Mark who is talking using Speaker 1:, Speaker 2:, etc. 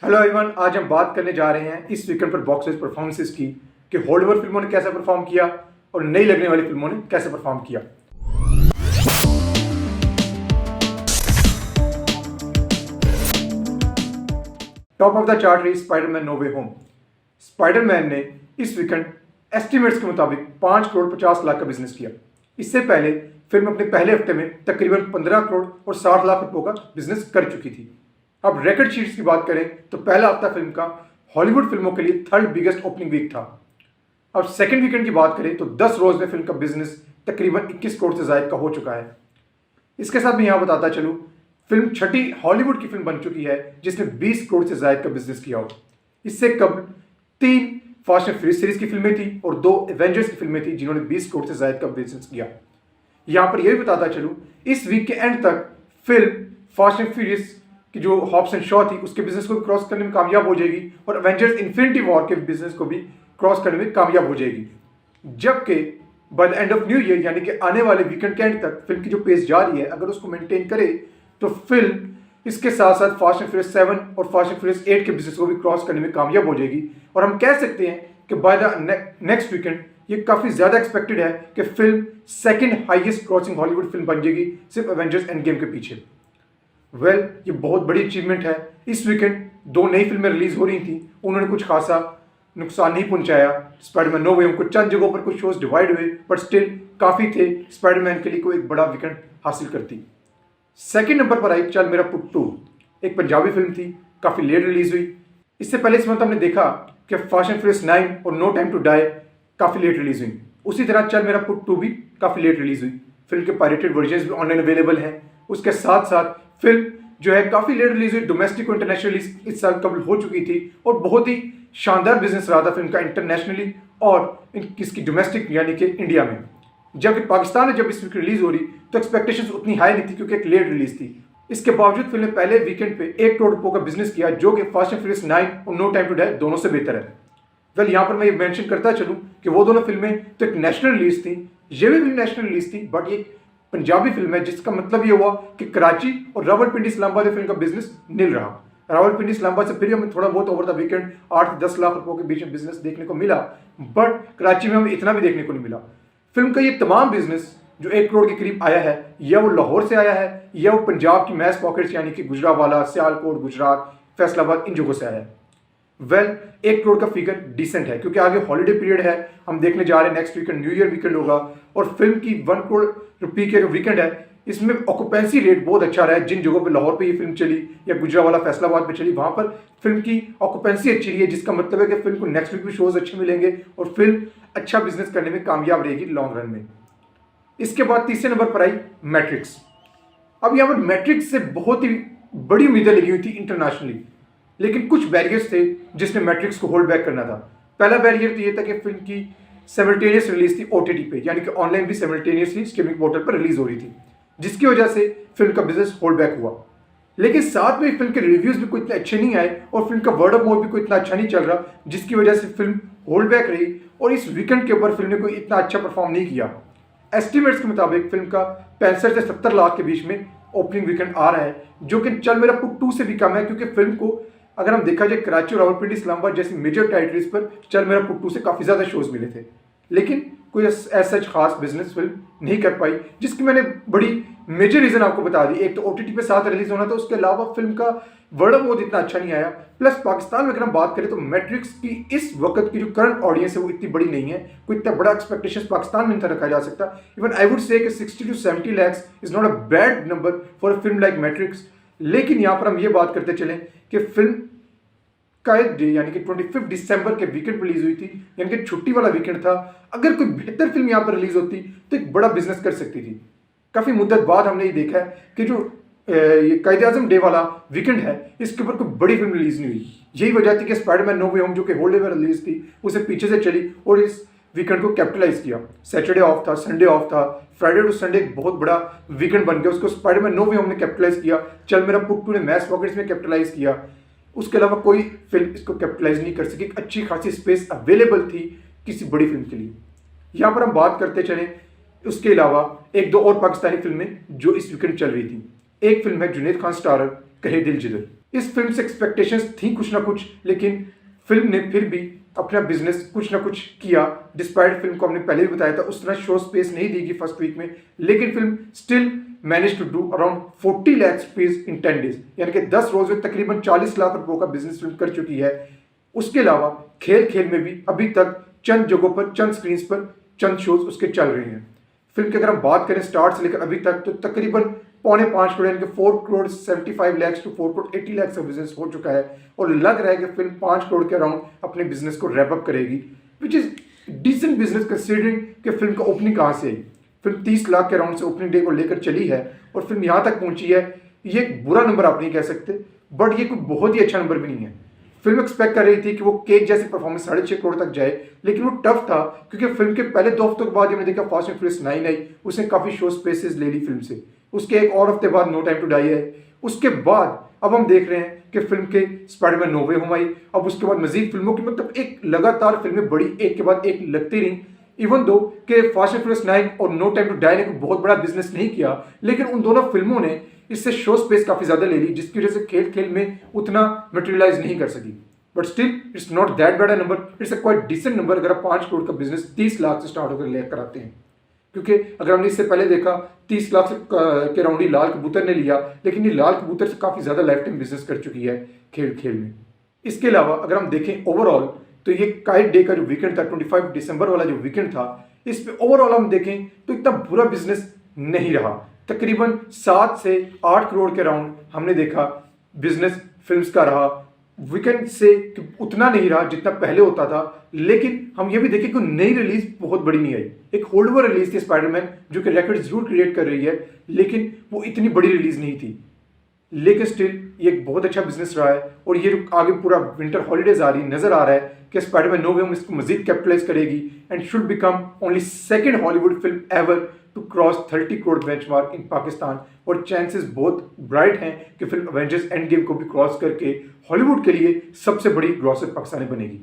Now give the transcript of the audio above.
Speaker 1: Hello everyone, आज हम बात करने जा रहे हैं इस वीकेंड पर बॉक्स ऑफिस परफॉर्मेंसेस की कि हॉलीवुड फिल्मों ने कैसे परफॉर्म किया और नई लगने वाली फिल्मों ने कैसे परफॉर्म किया। टॉप ऑफ द चार्ट रही Spiderman no way home. Spiderman ने इस वीकेंड एस्टिमेट्स के मुताबिक 5 करोड़ 50 लाख का बिजनेस किया। इससे पहले फिल्म अपने पहले हफ्ते में तकरीबन 15 करोड़ और 60 लाख रुपयों का बिजनेस कर चुकी थी। अब रिकॉर्ड शीट्स की बात करें तो पहला हफ्ता फिल्म का हॉलीवुड फिल्मों के लिए थर्ड बिगेस्ट ओपनिंग वीक था। अब सेकंड वीकेंड की बात करें तो 10 रोज में फिल्म का बिजनेस तकरीबन 21 करोड़ से ज्यादा का हो चुका है। इसके साथ मैं यहां बताता चलूं, फिल्म छठी हॉलीवुड की फिल्म बन चुकी है जिसने 20 करोड़ से ज्यादा का बिजनेस किया हो। इससे कबल 3 फास्ट एंड फ्यूरियस सीरीज की फिल्में थी और 2 एवेंजर्स की फिल्में थी जिन्होंने 20 करोड़ से ज्यादा का बिजनेस किया। यहां पर यह भी बताता चलूं, इस वीक के एंड तक फिल्म फास्ट एंड फ्यूरियस की जो हॉब्स एंड शॉ थी उसके बिजनेस को भी क्रॉस करने में कामयाब हो जाएगी और एवेंजर्स इन्फिनिटी वॉर के बिजनेस को भी क्रॉस करने में कामयाब हो जाएगी। जबकि by the end of new year यानी कि आने वाले वीकेंड के एंड तक फिल्म की जो पेस जा रही है अगर उसको मेंटेन करे तो फिल्म इसके साथ साथ फास्ट एंड फ्यूरियस 7 और फास्ट एंड फ्यूरियस 8 के बिजनेस को भी क्रॉस करने में कामयाब हो जाएगी। और हम कह सकते हैं कि बाय द नेक्स्ट वीकेंड ये काफी ज्यादा एक्सपेक्टेड है कि film second highest crossing Hollywood film बन जाएगी सिर्फ एवेंजर्स एंड गेम के पीछे। ये बहुत बड़ी अचीवमेंट है। इस वीकेंड 2 नई फिल्में रिलीज हो रही थी, उन्होंने कुछ खासा नुकसान नहीं पहुंचाया। स्पाइडरमैन नो वे होम को चंद जगहों पर कुछ शोज डिवाइड हुए बट स्टिल काफी थे स्पाइडरमैन के लिए कोई एक बड़ा वीकेंड हासिल करती। सेकंड नंबर पर आई चल मेरा पुट 2, एक पंजाबी फिल्म थी, काफी लेट रिलीज हुई। इससे पहले इस मंथ हमने देखा कि फास्ट एंड फ्यूरियस 9 और नो टाइम टू डाई काफी लेट रिलीज हुई। उसी तरह चल मेरा पुट 2 भी काफी लेट रिलीज हुई। फिल्म के पायरेटेड वर्जन भी ऑनलाइन अवेलेबल हैं। उसके साथ साथ फिल्म जो है काफी लेट रिलीज हुई, डोमेस्टिक और इंटरनेशनल रिलीज इस साल कबल हो चुकी थी और बहुत ही शानदार बिजनेस रहा था फिल्म का इंटरनेशनली और इसकी डोमेस्टिक यानी कि इंडिया में। जबकि पाकिस्तान में जब इस वीक रिलीज हो रही तो एक्सपेक्टेशंस उतनी हाई नहीं थी क्योंकि एक लेट रिलीज थी। इसके बावजूद फिल्म ने पहले वीकेंड पे 1 करोड़ रुपयों का बिजनेस किया जो कि फास्ट एंड फ्यूरियस 9 और नो टाइम टू डाई दोनों से बेहतर है। यहाँ पर मैं ये मेंशन करता चलूं कि वो दोनों फिल्में तो एक नेशनल रिलीज थी, ये भी नेशनल रिलीज थी बट ये पंजाबी फिल्म है जिसका मतलब ये हुआ कि कराची और रावलपिंडी इस्लामाबाद फिल्म का बिजनेस नील रहा। रावलपिंडी इस्लामाबाद से फिर हमें थोड़ा बहुत ओवर द वीकेंड 8-10 लाख रुपयों के बीच में बिजनेस देखने को मिला बट कराची में हमें इतना भी देखने को नहीं मिला। फिल्म का ये तमाम बिजनेस जो 1 करोड़ के करीब आया है या वो लाहौर से आया है या वो पंजाब की मैस पॉकेट्स यानी कि गुजरावाला, सियालकोट, गुजरात, फैसलाबाद इन जगहों से आया है। 1 करोड़ का फिगर डिसेंट है क्योंकि आगे हॉलीडे पीरियड है, हम देखने जा रहे हैं next weekend new year weekend होगा और फिल्म की 1 करोड़ रुपये के वीकेंड है इसमें ऑक्यूपेंसी रेट बहुत अच्छा रहा है। जिन जगहों पे लाहौर पे ये फिल्म चली या गुजरावाला फैसलाबाद पे चली वहां पर फिल्म की ऑक्यूपेंसी अच्छी रही है जिसका मतलब है कि फिल्म को नेक्स्ट वीक भी शोज अच्छे मिलेंगे और फिल्म अच्छा बिजनेस करने में कामयाब रहेगी लॉन्ग रन में। इसके बाद तीसरे नंबर पर आई मैट्रिक्स। अब यहाँ पर मैट्रिक्स से बहुत ही बड़ी उम्मीदें लगी हुई थी इंटरनेशनली, लेकिन कुछ बैरियर्स थे जिसने मैट्रिक्स को होल्ड बैक करना था। पहला बैरियर तो ये था कि फिल्म की सिमल्टेनियस रिलीज थी ओटीटी पे यानी कि ऑनलाइन भी सिमल्टेनियसली स्ट्रीमिंग पोर्टल पर रिलीज हो रही थी जिसकी वजह से फिल्म का बिजनेस होल्ड बैक हुआ। लेकिन साथ में फिल्म के रिव्यूज भी कोई इतने अच्छे नहीं आए और फिल्म का वर्ड ऑफ माउथ भी कोई इतना अच्छा नहीं चल रहा जिसकी वजह से फिल्म होल्ड बैक रही और इस वीकेंड के ऊपर फिल्म ने कोई इतना अच्छा परफॉर्म नहीं किया। एस्टिमेट्स के मुताबिक फिल्म का 65 से 70 लाख के बीच में ओपनिंग वीकेंड आ रहा है जो कि चल मेरा पुट 2 से भी कम है क्योंकि फिल्म को अगर हम देखा जाए कराची और रावलपिंडी इस्लामाबाद जैसी मेजर टेरिटरीज पर चल मेरा पुट 2 से काफी ज्यादा शोज मिले थे लेकिन कोई ऐसा खास बिजनेस फिल्म नहीं कर पाई जिसकी मैंने बड़ी मेजर रीजन आपको बता दी। एक तो ओटीटी पे साथ रिलीज होना था, उसके अलावा फिल्म का वर्ड ऑफ माउथ इतना अच्छा नहीं आया। प्लस पाकिस्तान में अगर हम बात करें तो मैट्रिक्स की इस वक्त की जो करंट ऑडियंस है वो इतनी बड़ी नहीं है, कोई इतना बड़ा एक्सपेक्टेशन पाकिस्तान में नहीं रखा जा सकता। Even I would say 60 to 70 lakhs is not a bad number for a film like matrix. लेकिन यहाँ पर हम ये बात करते चलें कि फिल्म का एक डे यानी कि 25 दिसंबर के वीकेंड रिलीज हुई थी यानी कि छुट्टी वाला वीकेंड था। अगर कोई बेहतर फिल्म यहाँ पर रिलीज होती तो एक बड़ा बिजनेस कर सकती थी। काफी मुद्दत बाद हमने ये देखा है कि जो ये कायद-ए-आज़म डे वाला वीकेंड है इसके ऊपर कोई बड़ी फिल्म रिलीज नहीं हुई। यही वजह थी कि स्पाइडरमैन नो वे होम जो कि होल्डे में रिलीज थी उसे पीछे से चली और इस वीकेंड को कैपिटलाइज किया। सैटरडे ऑफ था, संडे ऑफ था, फ्राइडे टू संडे एक बहुत बड़ा वीकेंड बन गया, उसको स्पाइडरमैन नो वे होम ने कैपिटलाइज किया। चल मेरा पुट 2 ने मैस पॉकेट्स में कैपिटलाइज किया। उसके अलावा कोई फिल्म इसको कैपिटलाइज नहीं कर सकी। अच्छी खासी स्पेस अवेलेबल थी किसी बड़ी फिल्म के लिए। यहाँ पर हम बात करते चले उसके अलावा 1-2 और पाकिस्तानी फिल्में जो इस वीकेंड चल रही थी। एक फिल्म है जुनैद खान स्टारर कहे दिल जिदर। इस फिल्म से एक्सपेक्टेशंस थी कुछ ना कुछ, लेकिन फिल्म ने फिर भी अपना बिजनेस कुछ ना कुछ किया। डिस्पाइट फिल्म को हमने पहले भी बताया था उस तरह शो स्पेस नहीं देगी फर्स्ट वीक में, लेकिन film still manage to do around 40 lakh rupees in 10 days, यानी कि 10 रोज में तकरीबन 40 लाख रुपयों का बिजनेस फिल्म कर चुकी है। उसके अलावा खेल खेल में भी अभी तक चंद जगहों पर, चंद स्क्रीन पर चंद शोज उसके चल रहे हैं। फिल्म की अगर हम बात करें स्टार्ट से लेकर अभी तक, तो तकरीबन 4.5 करोड़ यानी कि 4 करोड़ 75 लाख टू 4 करोड़ 80 लाख का बिजनेस हो चुका है, और लग रहा है कि फिल्म 5 करोड़ के अराउंड अपने बिजनेस को रैप अप करेगी, which is decent business considering कि फिल्म का ओपनिंग कहाँ से आई। फिल्म 30 लाख के अराउंड से ओपनिंग डे को लेकर चली है और फिल्म यहाँ तक पहुंची है। ये एक बुरा नंबर आप नहीं कह सकते, बट ये कोई बहुत ही अच्छा नंबर भी नहीं है। फिल्म एक्सपेक्ट कर रही थी कि वो केक जैसी परफॉर्मेंस 6.5 करोड़ तक जाए, लेकिन वो टफ था क्योंकि फिल्म के पहले 2 हफ्तों के बाद हमने देखा फास्ट एंड फ्यूरियस 9 आई, उसने काफी शो स्पेसेस ले ली फिल्म से। उसके एक और हफ्ते बाद नो टाइम टू डाई है। उसके बाद अब हम देख रहे हैं कि फिल्म के स्पाइडरमैन नो वे होम आई। अब उसके बाद मजीद फिल्मों की मतलब एक लगातार फिल्में बड़ी एक के बाद एक लगती रही। इवन दो कि फास्ट एंड फ्यूरियस 9 और नो टाइम टू डाई ने कोई बहुत बड़ा बिजनेस नहीं किया, लेकिन उन दोनों फिल्मों ने इससे शो स्पेस काफी ज्यादा ले ली, जिसकी वजह से खेल खेल में उतना मटेरियलाइज नहीं कर सकी। But still it's not that bad a number, it's a quite decent number अगर आप 5 करोड़ का बिजनेस 30 लाख से स्टार्ट होकर लेकर आते हैं। क्योंकि अगर हमने इससे पहले देखा 30 लाख से के राउंड ही लाल कबूतर ने लिया, लेकिन ये लाल कबूतर से काफी ज्यादा लाइफ टाइम बिजनेस कर चुकी है खेल खेल में। इसके अलावा अगर हम देखें ओवरऑल, तो ये काइट डे का जो वीकेंड था 25 दिसंबर वाला जो वीकेंड था, इस पे ओवरऑल हम देखें तो इतना बुरा बिजनेस नहीं रहा। तकरीबन 7 से 8 करोड़ के राउंड हमने देखा बिजनेस फिल्म्स का रहा। वीकेंड से उतना नहीं रहा जितना पहले होता था, लेकिन हम ये भी देखें कि नई रिलीज बहुत बड़ी नहीं आई। एक होल्ड ओवर रिलीज थी स्पाइडरमैन, जो कि रिकॉर्ड जरूर क्रिएट कर रही है, लेकिन वो इतनी बड़ी रिलीज नहीं थी। लेकिन स्टिल ये एक बहुत अच्छा बिजनेस रहा है, और ये जो आगे पूरा विंटर हॉलीडेज आ रही नजर आ रहा है कि स्पाइडरमैन नो वे होम इसको मजीद कैपिटलाइज करेगी and should become only second Hollywood film ever to cross 30 crore benchmark in Pakistan. और चांसेस बहुत ब्राइट हैं कि फिल्म एवेंजर्स एंड गेम को भी क्रॉस करके हॉलीवुड के लिए सबसे बड़ी ग्रॉसर पाकिस्तानी बनेगी।